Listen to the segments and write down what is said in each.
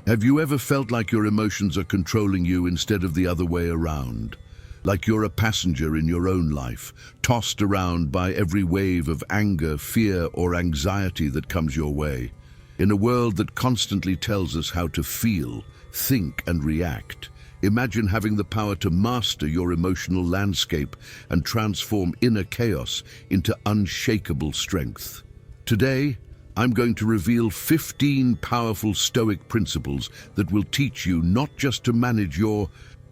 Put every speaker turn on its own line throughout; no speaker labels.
Have you ever felt like your emotions are controlling you instead of the other way around? Like you're a passenger in your own life, tossed around by every wave of anger, fear, or anxiety that comes your way. In a world that constantly tells us how to feel, think, and react, imagine having the power to master your emotional landscape and transform inner chaos into unshakable strength. Today, I'm going to reveal 15 powerful Stoic principles that will teach you not just to manage your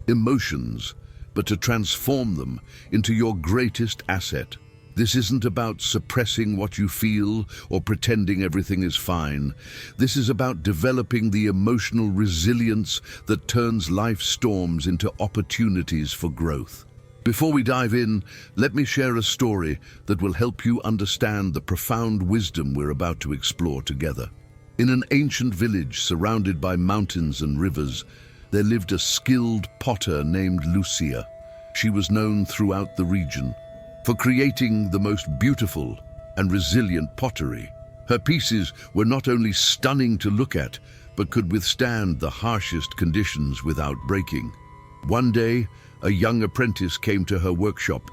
emotions, but to transform them into your greatest asset. This isn't about suppressing what you feel or pretending everything is fine. This is about developing the emotional resilience that turns life's storms into opportunities for growth. Before we dive in, let me share a story that will help you understand the profound wisdom we're about to explore together. In an ancient village surrounded by mountains and rivers, there lived a skilled potter named Lucia. She was known throughout the region for creating the most beautiful and resilient pottery. Her pieces were not only stunning to look at, but could withstand the harshest conditions without breaking. One day, a young apprentice came to her workshop,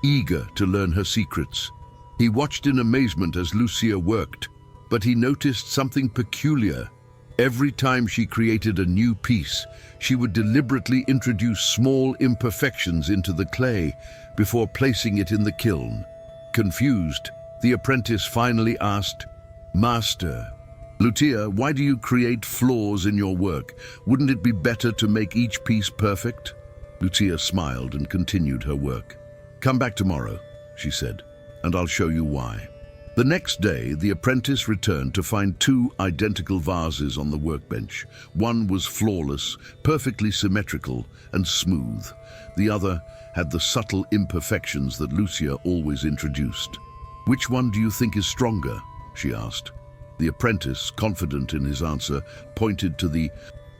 eager to learn her secrets. He watched in amazement as Lucia worked, but he noticed something peculiar. Every time she created a new piece, she would deliberately introduce small imperfections into the clay before placing it in the kiln. Confused, the apprentice finally asked, "Master, Lucia, why do you create flaws in your work? Wouldn't it be better to make each piece perfect?" Lucia smiled and continued her work. "Come back tomorrow," she said, "and I'll show you why." The next day, the apprentice returned to find two identical vases on the workbench. One was flawless, perfectly symmetrical and smooth. The other had the subtle imperfections that Lucia always introduced. "Which one do you think is stronger?" she asked. The apprentice, confident in his answer, pointed to the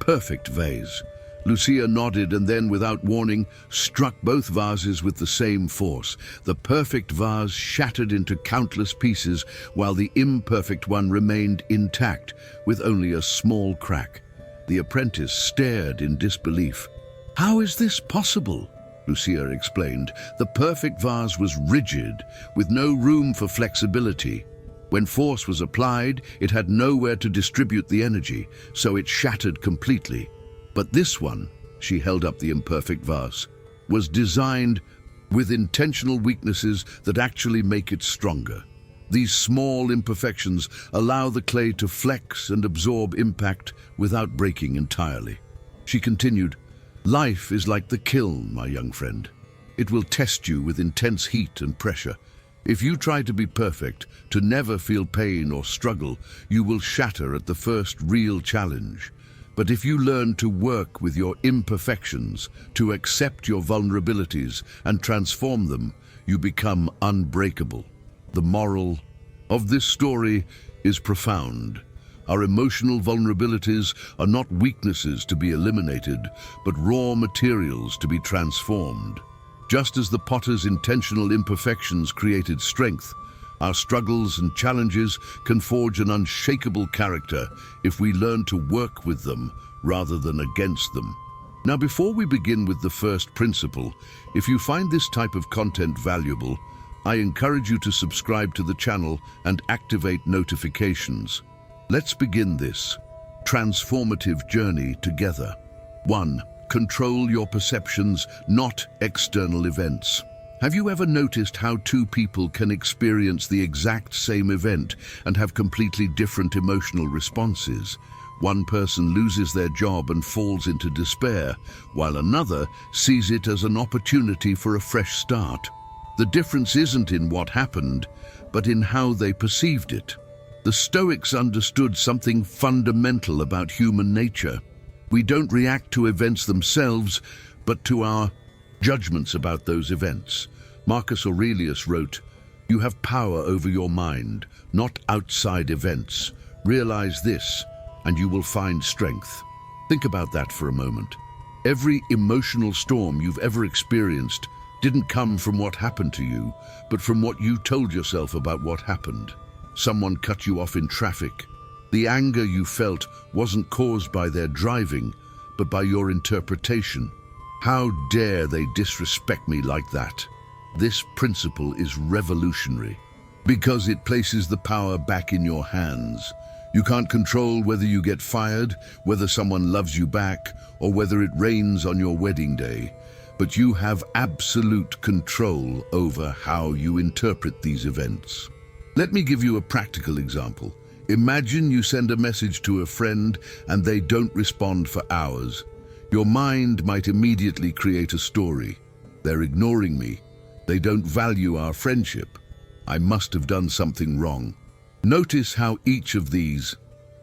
perfect vase. Lucia nodded and then, without warning, struck both vases with the same force. The perfect vase shattered into countless pieces, while the imperfect one remained intact, with only a small crack. The apprentice stared in disbelief. "How is this possible?" Lucia explained. "The perfect vase was rigid, with no room for flexibility. When force was applied, it had nowhere to distribute the energy, so it shattered completely. But this one," she held up the imperfect vase, "was designed with intentional weaknesses that actually make it stronger. These small imperfections allow the clay to flex and absorb impact without breaking entirely." She continued, "Life is like the kiln, my young friend. It will test you with intense heat and pressure. If you try to be perfect, to never feel pain or struggle, you will shatter at the first real challenge. But if you learn to work with your imperfections, to accept your vulnerabilities and transform them, you become unbreakable." The moral of this story is profound. Our emotional vulnerabilities are not weaknesses to be eliminated, but raw materials to be transformed. Just as the potter's intentional imperfections created strength, our struggles and challenges can forge an unshakable character if we learn to work with them rather than against them. Now, before we begin with the first principle, if you find this type of content valuable, I encourage you to subscribe to the channel and activate notifications. Let's begin this transformative journey together. 1. Control your perceptions, not external events. Have you ever noticed how two people can experience the exact same event and have completely different emotional responses? One person loses their job and falls into despair, while another sees it as an opportunity for a fresh start. The difference isn't in what happened, but in how they perceived it. The Stoics understood something fundamental about human nature. We don't react to events themselves, but to our judgments about those events. Marcus Aurelius wrote, "You have power over your mind, not outside events. Realize this, and you will find strength." Think about that for a moment. Every emotional storm you've ever experienced didn't come from what happened to you, but from what you told yourself about what happened. Someone cut you off in traffic. The anger you felt wasn't caused by their driving, but by your interpretation. How dare they disrespect me like that? This principle is revolutionary because it places the power back in your hands. You can't control whether you get fired, whether someone loves you back, or whether it rains on your wedding day. But you have absolute control over how you interpret these events. Let me give you a practical example. Imagine you send a message to a friend and they don't respond for hours. Your mind might immediately create a story. They're ignoring me. They don't value our friendship. I must have done something wrong. Notice how each of these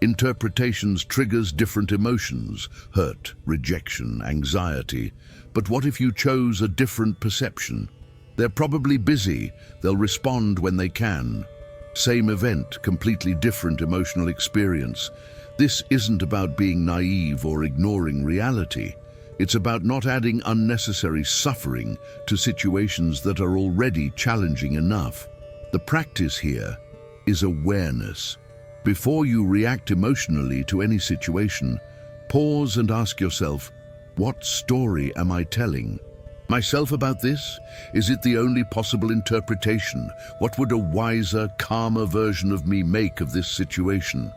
interpretations triggers different emotions: hurt, rejection, anxiety. But what if you chose a different perception? They're probably busy. They'll respond when they can. Same event, completely different emotional experience. This isn't about being naive or ignoring reality. It's about not adding unnecessary suffering to situations that are already challenging enough. The practice here is awareness. Before you react emotionally to any situation, pause and ask yourself, what story am I telling myself about this? Is it the only possible interpretation? What would a wiser, calmer version of me make of this situation?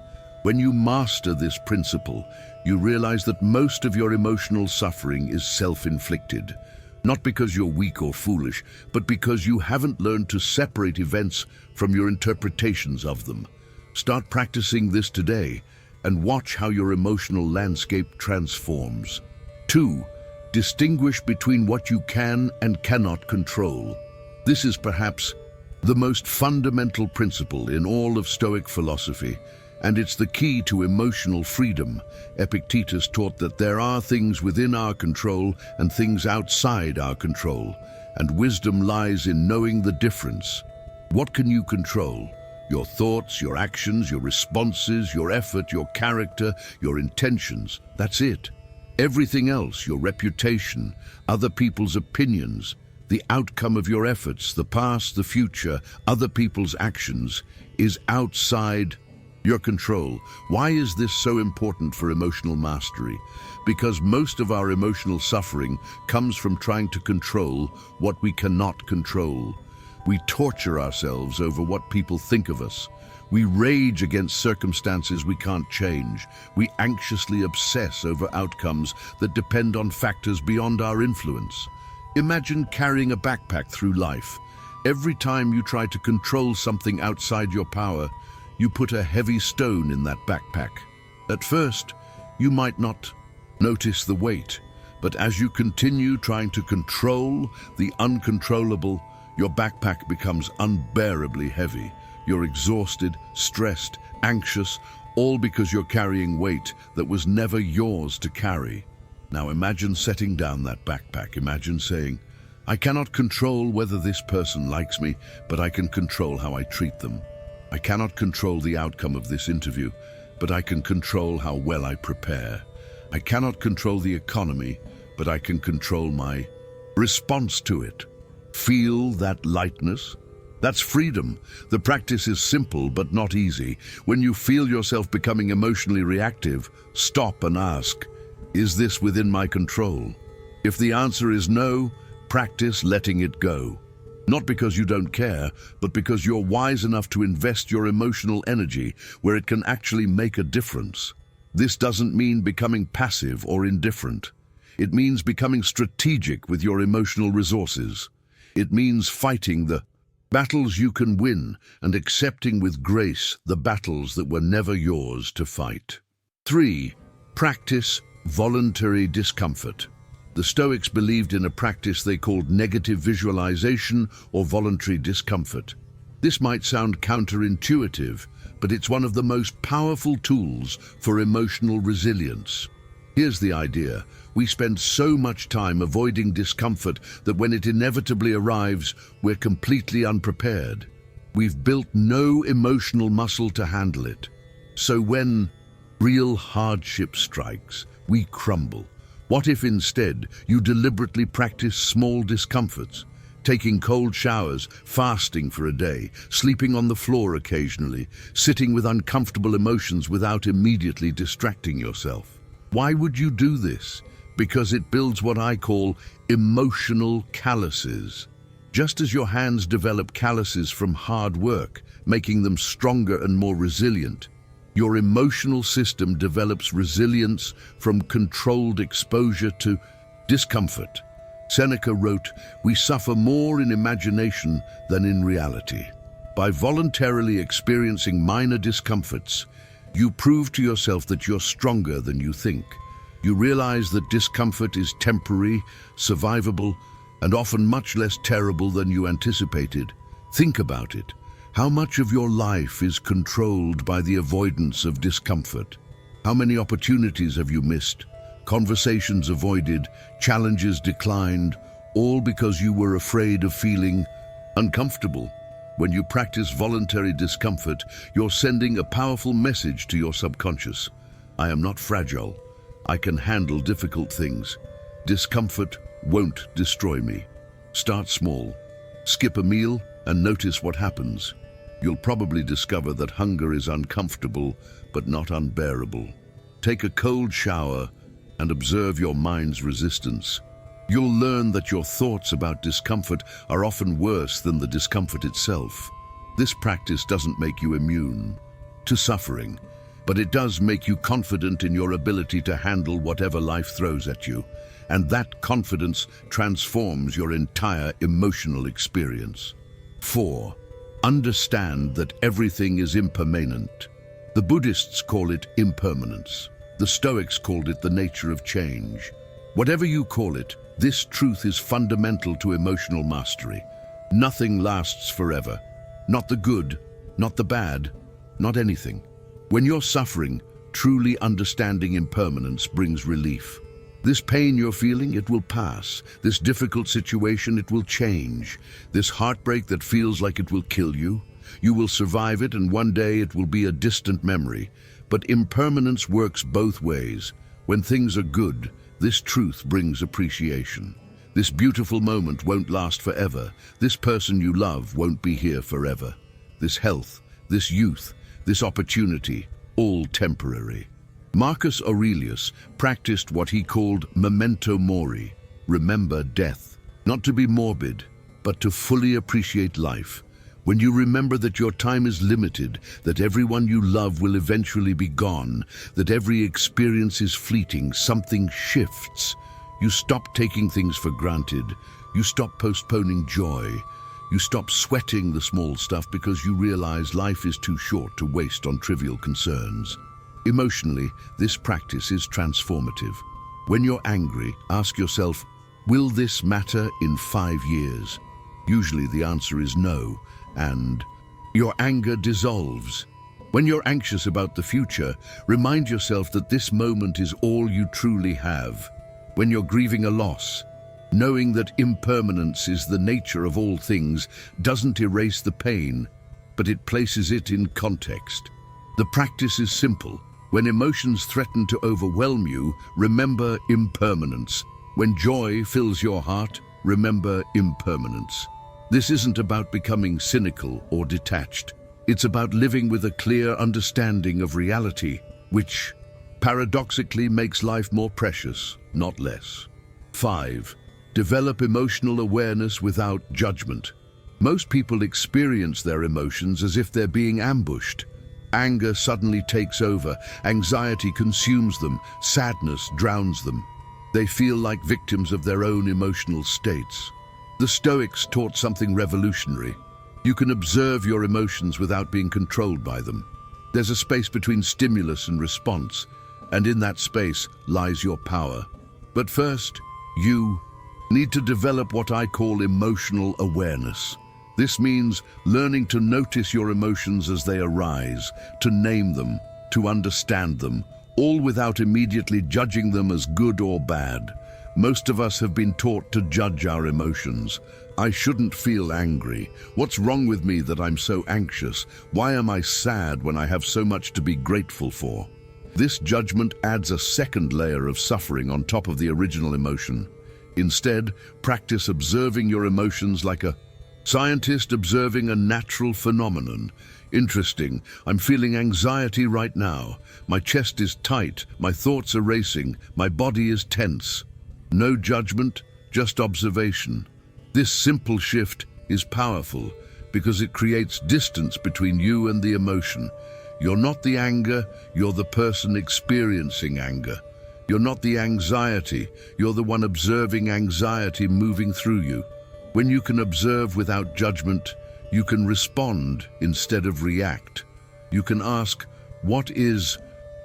When you master this principle, you realize that most of your emotional suffering is self-inflicted. Not because you're weak or foolish, but because you haven't learned to separate events from your interpretations of them. Start practicing this today and watch how your emotional landscape transforms. 2. Distinguish between what you can and cannot control. This is perhaps the most fundamental principle in all of Stoic philosophy, and it's the key to emotional freedom. Epictetus taught that there are things within our control and things outside our control, and wisdom lies in knowing the difference. What can you control? Your thoughts, your actions, your responses, your effort, your character, your intentions. That's it. Everything else, your reputation, other people's opinions, the outcome of your efforts, the past, the future, other people's actions, is outside your control. Why is this so important for emotional mastery? Because most of our emotional suffering comes from trying to control what we cannot control. We torture ourselves over what people think of us. We rage against circumstances we can't change. We anxiously obsess over outcomes that depend on factors beyond our influence. Imagine carrying a backpack through life. Every time you try to control something outside your power, you put a heavy stone in that backpack. At first, you might not notice the weight, but as you continue trying to control the uncontrollable, your backpack becomes unbearably heavy. You're exhausted, stressed, anxious, all because you're carrying weight that was never yours to carry. Now imagine setting down that backpack. Imagine saying, I cannot control whether this person likes me, but I can control how I treat them. I cannot control the outcome of this interview, but I can control how well I prepare. I cannot control the economy, but I can control my response to it. Feel that lightness? That's freedom. The practice is simple but not easy. When you feel yourself becoming emotionally reactive, stop and ask, is this within my control? If the answer is no, practice letting it go. Not because you don't care, but because you're wise enough to invest your emotional energy where it can actually make a difference. This doesn't mean becoming passive or indifferent. It means becoming strategic with your emotional resources. It means fighting the battles you can win and accepting with grace the battles that were never yours to fight. 3. Practice voluntary discomfort. The Stoics believed in a practice they called negative visualization or voluntary discomfort. This might sound counterintuitive, but it's one of the most powerful tools for emotional resilience. Here's the idea. We spend so much time avoiding discomfort that when it inevitably arrives, we're completely unprepared. We've built no emotional muscle to handle it. So when real hardship strikes, we crumble. What if instead you deliberately practice small discomforts? Taking cold showers, fasting for a day, sleeping on the floor occasionally, sitting with uncomfortable emotions without immediately distracting yourself. Why would you do this? Because it builds what I call emotional calluses. Just as your hands develop calluses from hard work, making them stronger and more resilient, your emotional system develops resilience from controlled exposure to discomfort. Seneca wrote, "We suffer more in imagination than in reality." By voluntarily experiencing minor discomforts, you prove to yourself that you're stronger than you think. You realize that discomfort is temporary, survivable, and often much less terrible than you anticipated. Think about it. How much of your life is controlled by the avoidance of discomfort? How many opportunities have you missed? Conversations avoided, challenges declined, all because you were afraid of feeling uncomfortable. When you practice voluntary discomfort, you're sending a powerful message to your subconscious. I am not fragile. I can handle difficult things. Discomfort won't destroy me. Start small. Skip a meal and notice what happens. You'll probably discover that hunger is uncomfortable, but not unbearable. Take a cold shower and observe your mind's resistance. You'll learn that your thoughts about discomfort are often worse than the discomfort itself. This practice doesn't make you immune to suffering, but it does make you confident in your ability to handle whatever life throws at you, and that confidence transforms your entire emotional experience. 4. Understand that everything is impermanent. The Buddhists call it impermanence. The Stoics called it the nature of change. Whatever you call it, this truth is fundamental to emotional mastery. Nothing lasts forever. Not the good, not the bad, not anything. When you're suffering, truly understanding impermanence brings relief. This pain you're feeling, it will pass. This difficult situation, it will change. This heartbreak that feels like it will kill you, you will survive it, and one day it will be a distant memory. But impermanence works both ways. When things are good, this truth brings appreciation. This beautiful moment won't last forever. This person you love won't be here forever. This health, this youth, this opportunity, all temporary. Marcus Aurelius practiced what he called memento mori, remember death. Not to be morbid, but to fully appreciate life. When you remember that your time is limited, that everyone you love will eventually be gone, that every experience is fleeting, something shifts. You stop taking things for granted. You stop postponing joy. You stop sweating the small stuff because you realize life is too short to waste on trivial concerns. Emotionally, this practice is transformative. When you're angry, ask yourself, will this matter in 5 years? Usually the answer is no, and your anger dissolves. When you're anxious about the future, remind yourself that this moment is all you truly have. When you're grieving a loss, knowing that impermanence is the nature of all things doesn't erase the pain, but it places it in context. The practice is simple. When emotions threaten to overwhelm you, remember impermanence. When joy fills your heart, remember impermanence. This isn't about becoming cynical or detached. It's about living with a clear understanding of reality, which paradoxically makes life more precious, not less. 5. Develop emotional awareness without judgment. Most people experience their emotions as if they're being ambushed. Anger suddenly takes over, anxiety consumes them, sadness drowns them. They feel like victims of their own emotional states. The Stoics taught something revolutionary. You can observe your emotions without being controlled by them. There's a space between stimulus and response, and in that space lies your power. But first, you need to develop what I call emotional awareness. This means learning to notice your emotions as they arise, to name them, to understand them, all without immediately judging them as good or bad. Most of us have been taught to judge our emotions. I shouldn't feel angry. What's wrong with me that I'm so anxious? Why am I sad when I have so much to be grateful for? This judgment adds a second layer of suffering on top of the original emotion. Instead, practice observing your emotions like a scientist observing a natural phenomenon. Interesting, I'm feeling anxiety right now. My chest is tight, my thoughts are racing, my body is tense. No judgment, just observation. This simple shift is powerful because it creates distance between you and the emotion. You're not the anger, you're the person experiencing anger. You're not the anxiety, you're the one observing anxiety moving through you. When you can observe without judgment, you can respond instead of react. You can ask, what is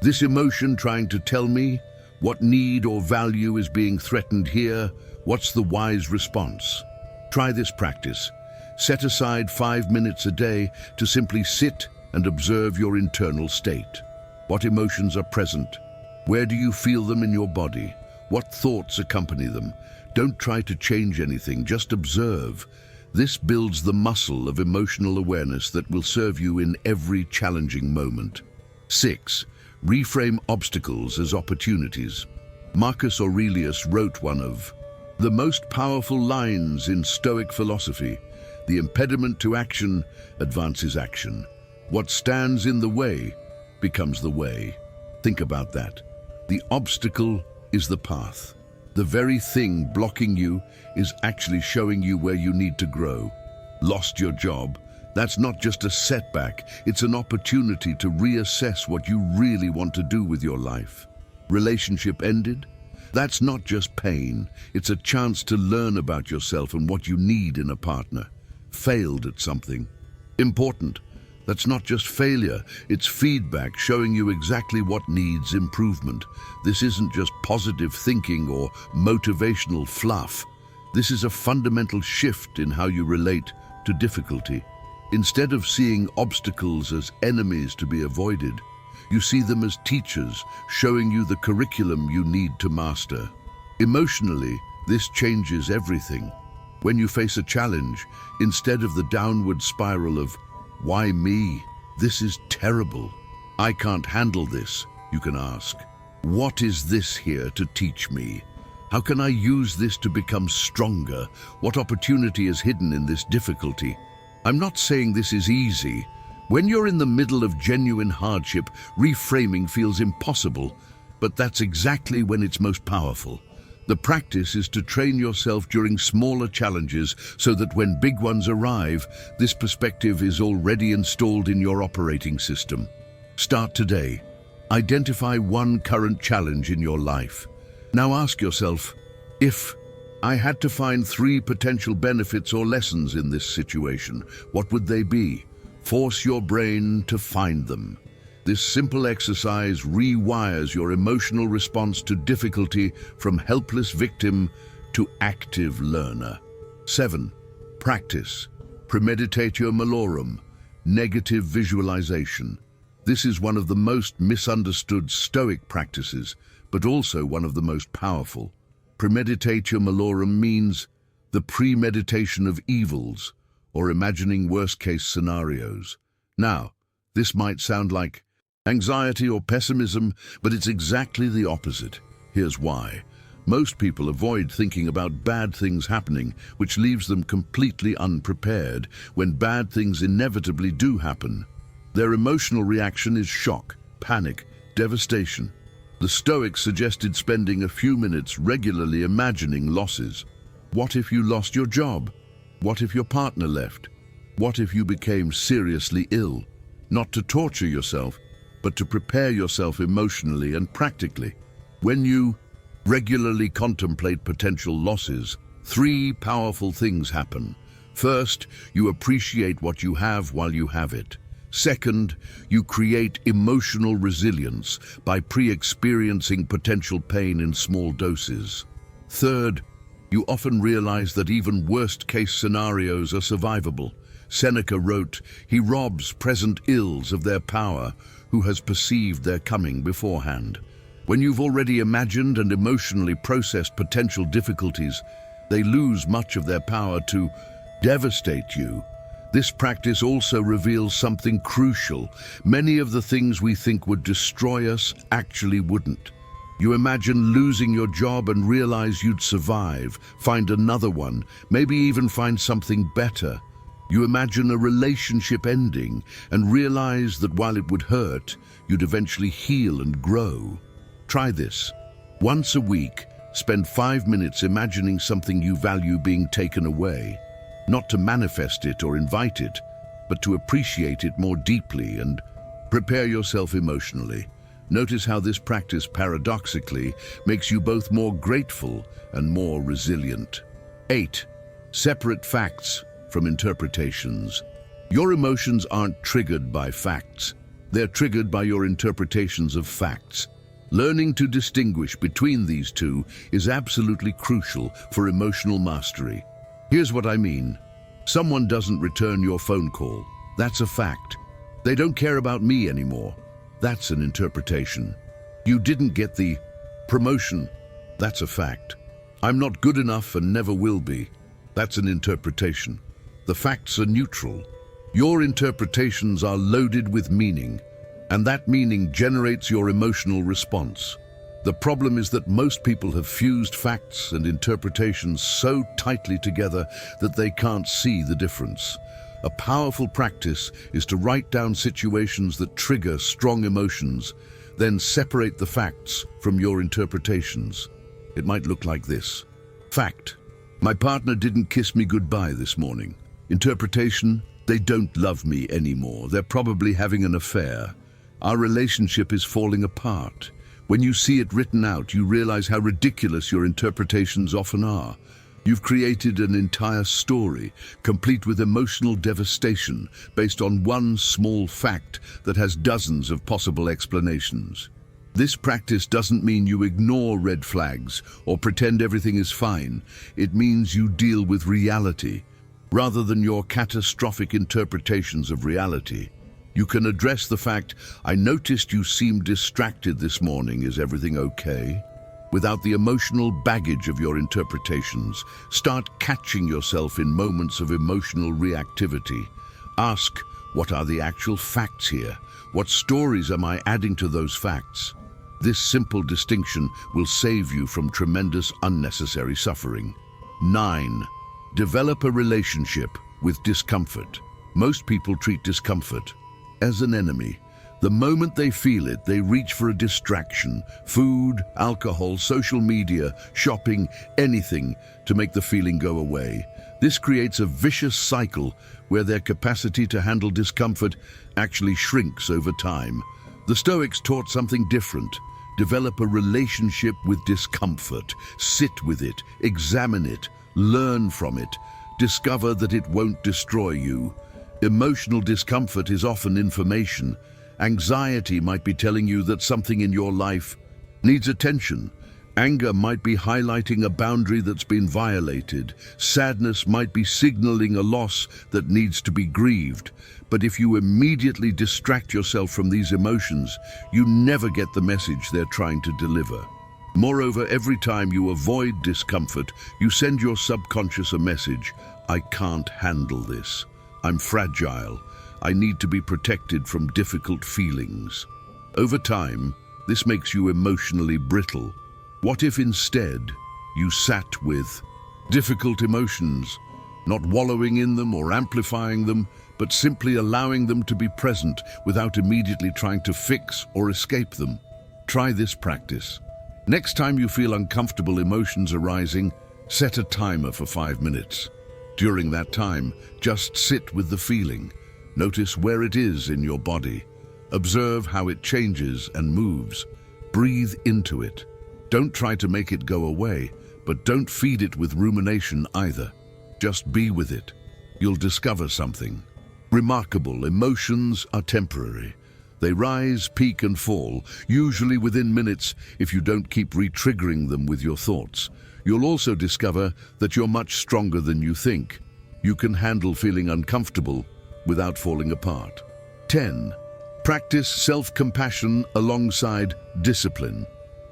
this emotion trying to tell me? What need or value is being threatened here? What's the wise response? Try this practice. Set aside 5 minutes a day to simply sit and observe your internal state. What emotions are present? Where do you feel them in your body? What thoughts accompany them? Don't try to change anything, just observe. This builds the muscle of emotional awareness that will serve you in every challenging moment. 6. Reframe obstacles as opportunities. Marcus Aurelius wrote one of the most powerful lines in Stoic philosophy. The impediment to action advances action. What stands in the way becomes the way. Think about that. The obstacle is the path. The very thing blocking you is actually showing you where you need to grow. Lost your job? That's not just a setback, it's an opportunity to reassess what you really want to do with your life. Relationship ended? That's not just pain, it's a chance to learn about yourself and what you need in a partner. Failed at something? Important. That's not just failure, it's feedback showing you exactly what needs improvement. This isn't just positive thinking or motivational fluff. This is a fundamental shift in how you relate to difficulty. Instead of seeing obstacles as enemies to be avoided, you see them as teachers, showing you the curriculum you need to master. Emotionally, this changes everything. When you face a challenge, instead of the downward spiral of, "Why me? This is terrible. I can't handle this," you can ask, "What is this here to teach me? How can I use this to become stronger? What opportunity is hidden in this difficulty?" I'm not saying this is easy. When you're in the middle of genuine hardship, reframing feels impossible, but that's exactly when it's most powerful. The practice is to train yourself during smaller challenges so that when big ones arrive, this perspective is already installed in your operating system. Start today. Identify one current challenge in your life. Now ask yourself, if I had to find 3 potential benefits or lessons in this situation, what would they be? Force your brain to find them. This simple exercise rewires your emotional response to difficulty from helpless victim to active learner. 7. Practice. Premeditatio malorum. Negative visualization. This is one of the most misunderstood Stoic practices, but also one of the most powerful. Premeditatio malorum means the premeditation of evils, or imagining worst-case scenarios. Now, this might sound like anxiety or pessimism, but it's exactly the opposite. Here's why. Most people avoid thinking about bad things happening, which leaves them completely unprepared when bad things inevitably do happen. Their emotional reaction is shock, panic, devastation. The Stoics suggested spending a few minutes regularly imagining losses. What if you lost your job? What if your partner left? What if you became seriously ill? Not to torture yourself, but to prepare yourself emotionally and practically. When you regularly contemplate potential losses, 3 powerful things happen. First, you appreciate what you have while you have it. Second, you create emotional resilience by pre-experiencing potential pain in small doses. Third, you often realize that even worst-case scenarios are survivable. Seneca wrote, "He robs present ills of their power, who has perceived their coming beforehand." When you've already imagined and emotionally processed potential difficulties, they lose much of their power to devastate you. This practice also reveals something crucial. Many of the things we think would destroy us actually wouldn't. You imagine losing your job and realize you'd survive, find another one, maybe even find something better. You imagine a relationship ending and realize that while it would hurt, you'd eventually heal and grow. Try this. Once a week, spend 5 minutes imagining something you value being taken away. Not to manifest it or invite it, but to appreciate it more deeply and prepare yourself emotionally. Notice how this practice paradoxically makes you both more grateful and more resilient. 8. Separate facts from interpretations. Your emotions aren't triggered by facts. They're triggered by your interpretations of facts. Learning to distinguish between these two is absolutely crucial for emotional mastery. Here's what I mean. Someone doesn't return your phone call. That's a fact. They don't care about me anymore. That's an interpretation. You didn't get the promotion. That's a fact. I'm not good enough and never will be. That's an interpretation. The facts are neutral. Your interpretations are loaded with meaning, and that meaning generates your emotional response. The problem is that most people have fused facts and interpretations so tightly together that they can't see the difference. A powerful practice is to write down situations that trigger strong emotions, then separate the facts from your interpretations. It might look like this. Fact: my partner didn't kiss me goodbye this morning. Interpretation: they don't love me anymore. They're probably having an affair. Our relationship is falling apart. When you see it written out, you realize how ridiculous your interpretations often are. You've created an entire story, complete with emotional devastation, based on one small fact that has dozens of possible explanations. This practice doesn't mean you ignore red flags or pretend everything is fine. It means you deal with reality, rather than your catastrophic interpretations of reality. You can address the fact, I noticed you seemed distracted this morning. Is everything okay? Without the emotional baggage of your interpretations. Start catching yourself in moments of emotional reactivity. Ask, what are the actual facts here? What stories am I adding to those facts? This simple distinction will save you from tremendous unnecessary suffering. 9. Develop a relationship with discomfort. Most people treat discomfort as an enemy. The moment they feel it, they reach for a distraction: food, alcohol, social media, shopping, anything to make the feeling go away. This creates a vicious cycle where their capacity to handle discomfort actually shrinks over time. The Stoics taught something different. Develop a relationship with discomfort. Sit with it, examine it, learn from it. Discover that it won't destroy you. Emotional discomfort is often information. Anxiety might be telling you that something in your life needs attention. Anger might be highlighting a boundary that's been violated. Sadness might be signaling a loss that needs to be grieved. But if you immediately distract yourself from these emotions, you never get the message they're trying to deliver. Moreover, every time you avoid discomfort, you send your subconscious a message: I can't handle this. I'm fragile. I need to be protected from difficult feelings. Over time, this makes you emotionally brittle. What if instead you sat with difficult emotions, not wallowing in them or amplifying them, but simply allowing them to be present without immediately trying to fix or escape them? Try this practice. Next time you feel uncomfortable emotions arising, set a timer for 5 minutes. During that time, just sit with the feeling. Notice where it is in your body. Observe how it changes and moves. Breathe into it. Don't try to make it go away, but don't feed it with rumination either. Just be with it. You'll discover something remarkable. Emotions are temporary. They rise, peak, and fall, usually within minutes if you don't keep re-triggering them with your thoughts. You'll also discover that you're much stronger than you think. You can handle feeling uncomfortable without falling apart. 10. Practice self-compassion alongside discipline.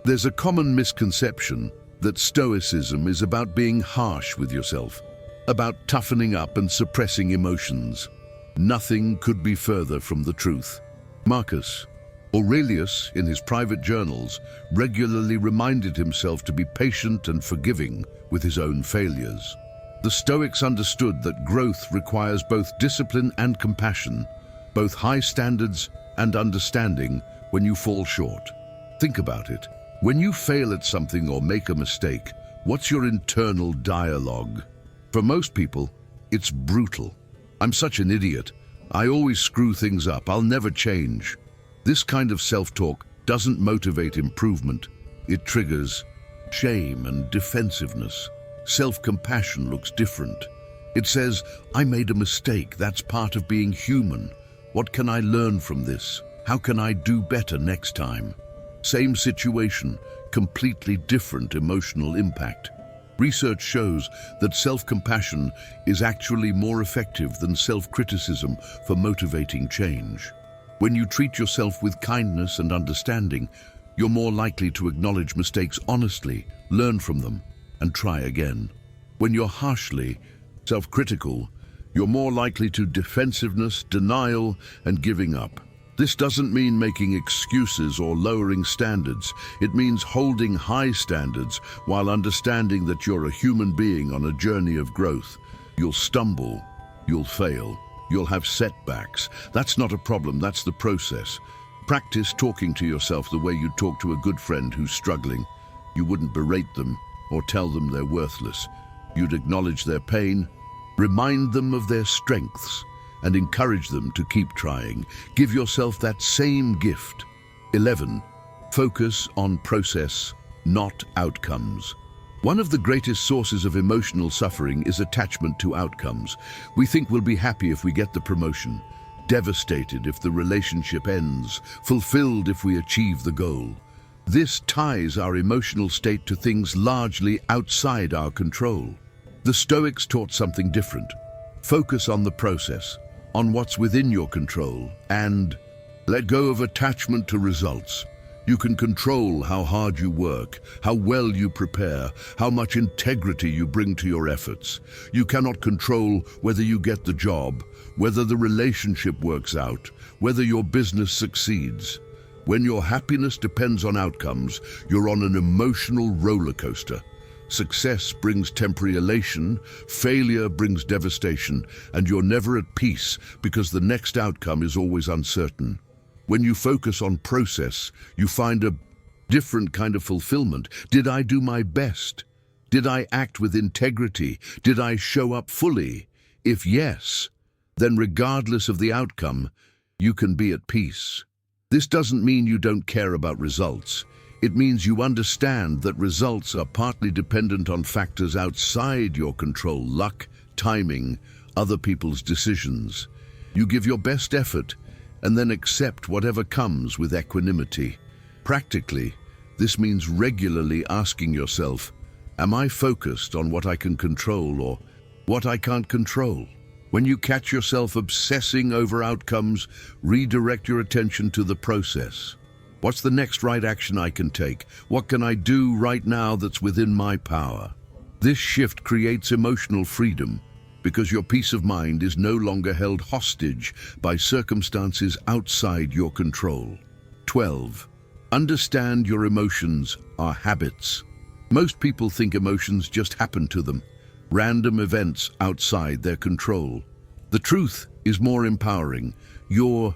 There's a common misconception that Stoicism is about being harsh with yourself, about toughening up and suppressing emotions. Nothing could be further from the truth. Marcus Aurelius, in his private journals, regularly reminded himself to be patient and forgiving with his own failures. The Stoics understood that growth requires both discipline and compassion, both high standards and understanding when you fall short. Think about it. When you fail at something or make a mistake, what's your internal dialogue? For most people, it's brutal. I'm such an idiot. I always screw things up. I'll never change. This kind of self-talk doesn't motivate improvement. It triggers shame and defensiveness. Self-compassion looks different. It says, I made a mistake. That's part of being human. What can I learn from this? How can I do better next time? Same situation, completely different emotional impact. Research shows that self-compassion is actually more effective than self-criticism for motivating change. When you treat yourself with kindness and understanding, you're more likely to acknowledge mistakes honestly, learn from them, and try again. When you're harshly self-critical, you're more likely to defensiveness, denial, and giving up. This doesn't mean making excuses or lowering standards. It means holding high standards while understanding that you're a human being on a journey of growth. You'll stumble, you'll fail, you'll have setbacks. That's not a problem, that's the process. Practice talking to yourself the way you'd talk to a good friend who's struggling. You wouldn't berate them or tell them they're worthless. You'd acknowledge their pain, remind them of their strengths, and encourage them to keep trying. Give yourself that same gift. 11. Focus on process, not outcomes. One of the greatest sources of emotional suffering is attachment to outcomes. We think we'll be happy if we get the promotion, devastated if the relationship ends, fulfilled if we achieve the goal. This ties our emotional state to things largely outside our control. The Stoics taught something different. Focus on the process, on what's within your control, and let go of attachment to results. You can control how hard you work, how well you prepare, how much integrity you bring to your efforts. You cannot control whether you get the job, whether the relationship works out, whether your business succeeds. When your happiness depends on outcomes, you're on an emotional roller coaster. Success brings temporary elation, failure brings devastation, and you're never at peace because the next outcome is always uncertain. When you focus on process, you find a different kind of fulfillment. Did I do my best? Did I act with integrity? Did I show up fully? If yes, then regardless of the outcome, you can be at peace. This doesn't mean you don't care about results. It means you understand that results are partly dependent on factors outside your control: luck, timing, other people's decisions. You give your best effort and then accept whatever comes with equanimity. Practically, this means regularly asking yourself, am I focused on what I can control or what I can't control? When you catch yourself obsessing over outcomes, redirect your attention to the process. What's the next right action I can take? What can I do right now that's within my power? This shift creates emotional freedom because your peace of mind is no longer held hostage by circumstances outside your control. 12. Understand your emotions are habits. Most people think emotions just happen to them, random events outside their control. The truth is more empowering. Your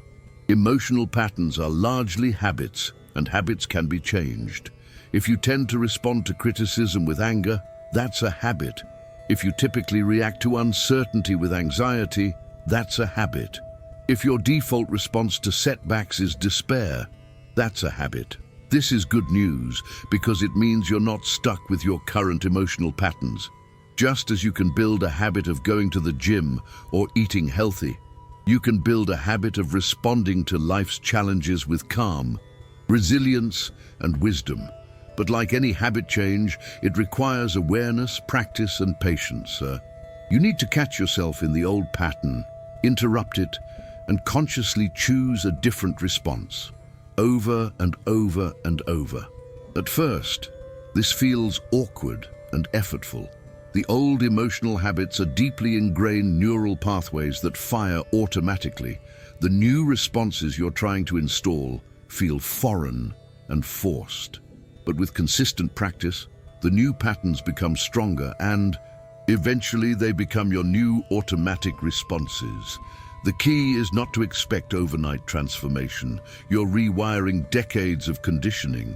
emotional patterns are largely habits, and habits can be changed. If you tend to respond to criticism with anger, that's a habit. If you typically react to uncertainty with anxiety, that's a habit. If your default response to setbacks is despair, that's a habit. This is good news because it means you're not stuck with your current emotional patterns. Just as you can build a habit of going to the gym or eating healthy, you can build a habit of responding to life's challenges with calm, resilience, and wisdom. But like any habit change, it requires awareness, practice, and patience. You need to catch yourself in the old pattern, interrupt it, and consciously choose a different response, over and over and over. At first, this feels awkward and effortful. The old emotional habits are deeply ingrained neural pathways that fire automatically. The new responses you're trying to install feel foreign and forced. But with consistent practice, the new patterns become stronger and, eventually, they become your new automatic responses. The key is not to expect overnight transformation. You're rewiring decades of conditioning.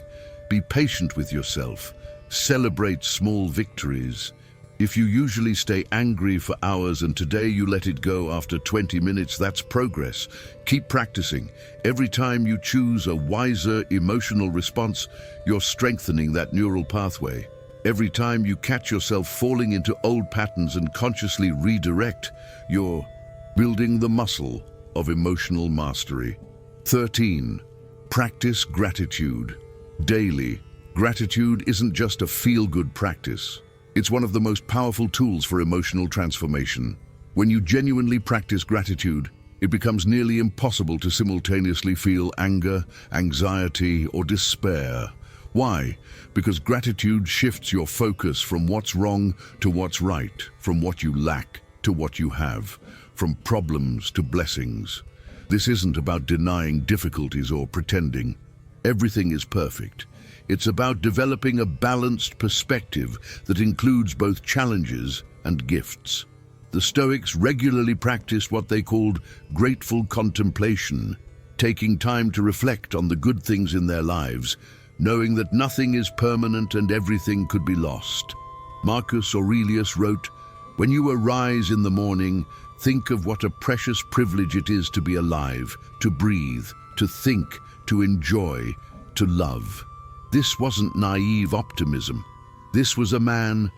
Be patient with yourself. Celebrate small victories. If you usually stay angry for hours and today you let it go after 20 minutes, that's progress. Keep practicing. Every time you choose a wiser emotional response, you're strengthening that neural pathway. Every time you catch yourself falling into old patterns and consciously redirect, you're building the muscle of emotional mastery. 13. Practice gratitude. Daily. Gratitude isn't just a feel-good practice. It's one of the most powerful tools for emotional transformation. When you genuinely practice gratitude, it becomes nearly impossible to simultaneously feel anger, anxiety, or despair. Why? Because gratitude shifts your focus from what's wrong to what's right, from what you lack to what you have, from problems to blessings. This isn't about denying difficulties or pretending everything is perfect. It's about developing a balanced perspective that includes both challenges and gifts. The Stoics regularly practiced what they called grateful contemplation, taking time to reflect on the good things in their lives, knowing that nothing is permanent and everything could be lost. Marcus Aurelius wrote, "When you arise in the morning, think of what a precious privilege it is to be alive, to breathe, to think, to enjoy, to love." This wasn't naive optimism. This was a man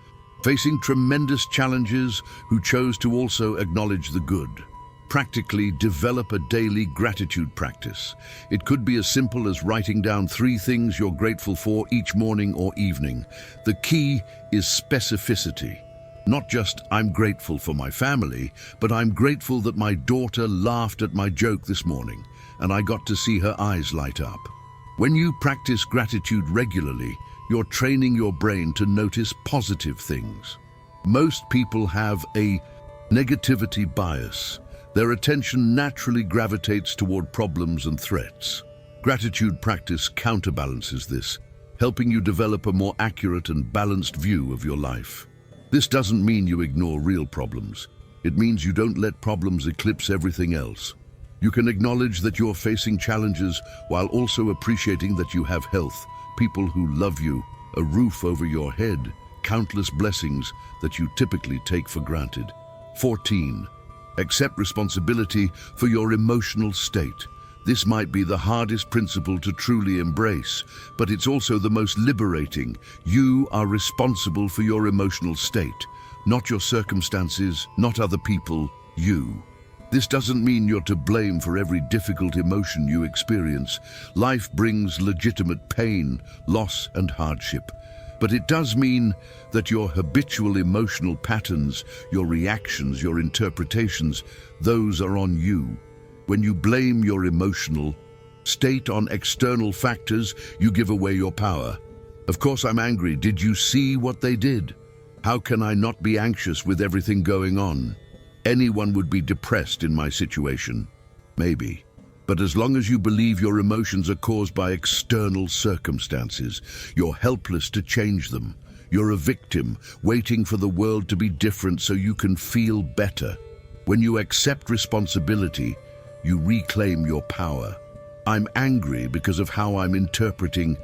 facing tremendous challenges who chose to also acknowledge the good. Practically develop a daily gratitude practice. It could be as simple as writing down 3 things you're grateful for each morning or evening. The key is specificity. Not just, "I'm grateful for my family," but "I'm grateful that my daughter laughed at my joke this morning, and I got to see her eyes light up." When you practice gratitude regularly, you're training your brain to notice positive things. Most people have a negativity bias. Their attention naturally gravitates toward problems and threats. Gratitude practice counterbalances this, helping you develop a more accurate and balanced view of your life. This doesn't mean you ignore real problems. It means you don't let problems eclipse everything else. You can acknowledge that you're facing challenges while also appreciating that you have health, people who love you, a roof over your head, countless blessings that you typically take for granted. 14. Accept responsibility for your emotional state. This might be the hardest principle to truly embrace, but it's also the most liberating. You are responsible for your emotional state, not your circumstances, not other people, you. This doesn't mean you're to blame for every difficult emotion you experience. Life brings legitimate pain, loss, and hardship. But it does mean that your habitual emotional patterns, your reactions, your interpretations, those are on you. When you blame your emotional state on external factors, you give away your power. "Of course I'm angry. Did you see what they did? How can I not be anxious with everything going on? Anyone would be depressed in my situation." Maybe. But as long as you believe your emotions are caused by external circumstances, you're helpless to change them. You're a victim, waiting for the world to be different so you can feel better. When you accept responsibility, you reclaim your power. "I'm angry because of how I'm interpreting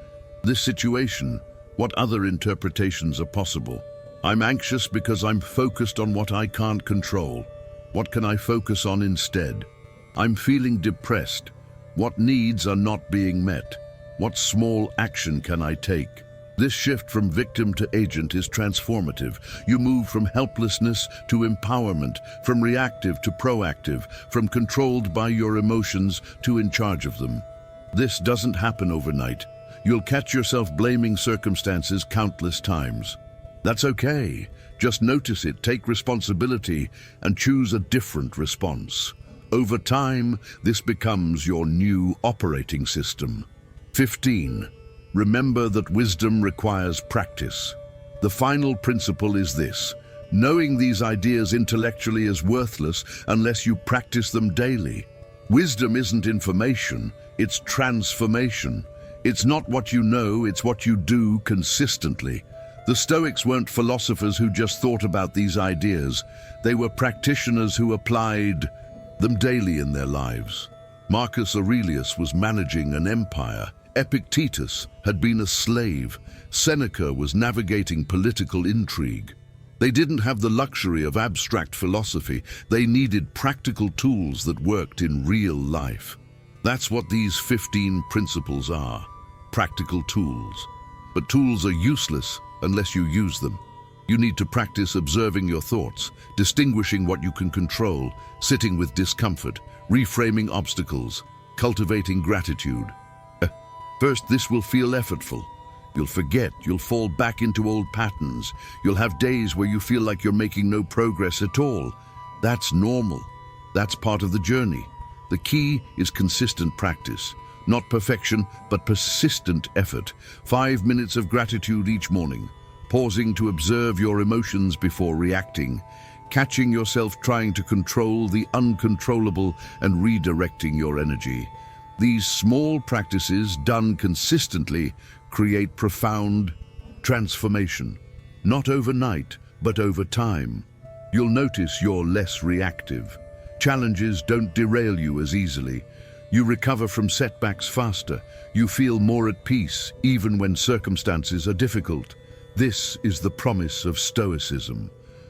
this situation." What other interpretations are possible? "I'm anxious because I'm focused on what I can't control. What can I focus on instead? I'm feeling depressed. What needs are not being met? What small action can I take?" This shift from victim to agent is transformative. You move from helplessness to empowerment, from reactive to proactive, from controlled by your emotions to in charge of them. This doesn't happen overnight. You'll catch yourself blaming circumstances countless times. That's okay. Just notice it, take responsibility, and choose a different response. Over time, this becomes your new operating system. 15. Remember that wisdom requires practice. The final principle is this: knowing these ideas intellectually is worthless unless you practice them daily. Wisdom isn't information, it's transformation. It's not what you know, it's what you do consistently. The Stoics weren't philosophers who just thought about these ideas. They were practitioners who applied them daily in their lives. Marcus Aurelius was managing an empire. Epictetus had been a slave. Seneca was navigating political intrigue. They didn't have the luxury of abstract philosophy. They needed practical tools that worked in real life. That's what these 15 principles are. Practical tools. But tools are useless unless you use them. You need to practice observing your thoughts, distinguishing what you can control, sitting with discomfort, reframing obstacles, cultivating gratitude. First, this will feel effortful. You'll forget, you'll fall back into old patterns. You'll have days where you feel like you're making no progress at all. That's normal. That's part of the journey. The key is consistent practice. Not perfection, but persistent effort. 5 minutes of gratitude each morning. Pausing to observe your emotions before reacting. Catching yourself trying to control the uncontrollable and redirecting your energy. These small practices, done consistently, create profound transformation. Not overnight, but over time. You'll notice you're less reactive. Challenges don't derail you as easily. You recover from setbacks faster. You feel more at peace, even when circumstances are difficult. This is the promise of Stoicism.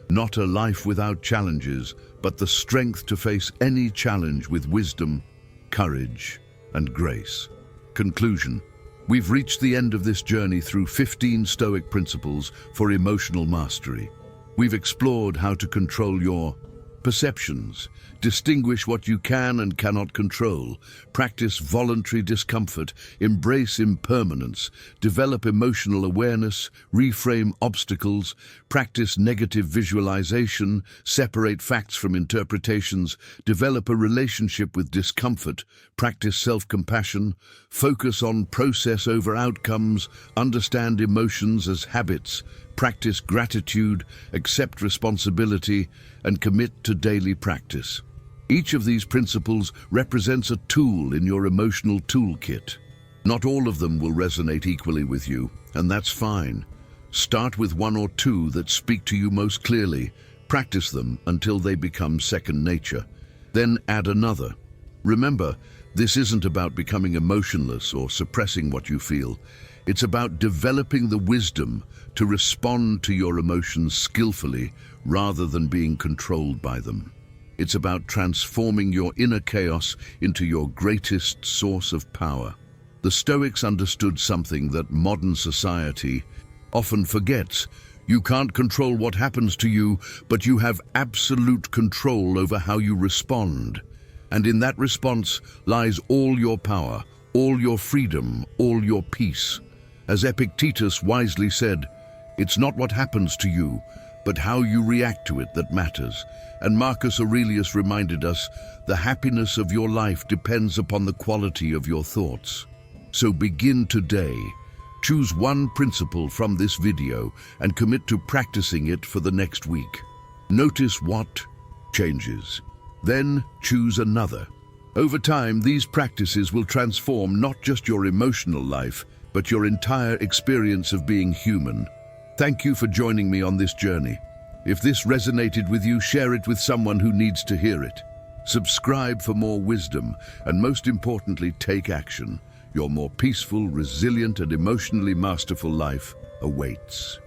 Not a life without challenges, but the strength to face any challenge with wisdom, courage, and grace. Conclusion. We've reached the end of this journey through 15 Stoic principles for emotional mastery. We've explored how to control your perceptions, distinguish what you can and cannot control, practice voluntary discomfort, embrace impermanence, develop emotional awareness, reframe obstacles, practice negative visualization, separate facts from interpretations, develop a relationship with discomfort, practice self-compassion, focus on process over outcomes, understand emotions as habits, practice gratitude, accept responsibility, and commit to daily practice. Each of these principles represents a tool in your emotional toolkit. Not all of them will resonate equally with you, and that's fine. Start with one or two that speak to you most clearly. Practice them until they become second nature. Then add another. Remember, this isn't about becoming emotionless or suppressing what you feel. It's about developing the wisdom to respond to your emotions skillfully rather than being controlled by them. It's about transforming your inner chaos into your greatest source of power. The Stoics understood something that modern society often forgets. You can't control what happens to you, but you have absolute control over how you respond. And in that response lies all your power, all your freedom, all your peace. As Epictetus wisely said, it's not what happens to you, but how you react to it that matters. And Marcus Aurelius reminded us, the happiness of your life depends upon the quality of your thoughts. So begin today. Choose one principle from this video and commit to practicing it for the next week. Notice what changes. Then choose another. Over time, these practices will transform not just your emotional life, but your entire experience of being human. Thank you for joining me on this journey. If this resonated with you, share it with someone who needs to hear it. Subscribe for more wisdom, and most importantly, take action. Your more peaceful, resilient, and emotionally masterful life awaits.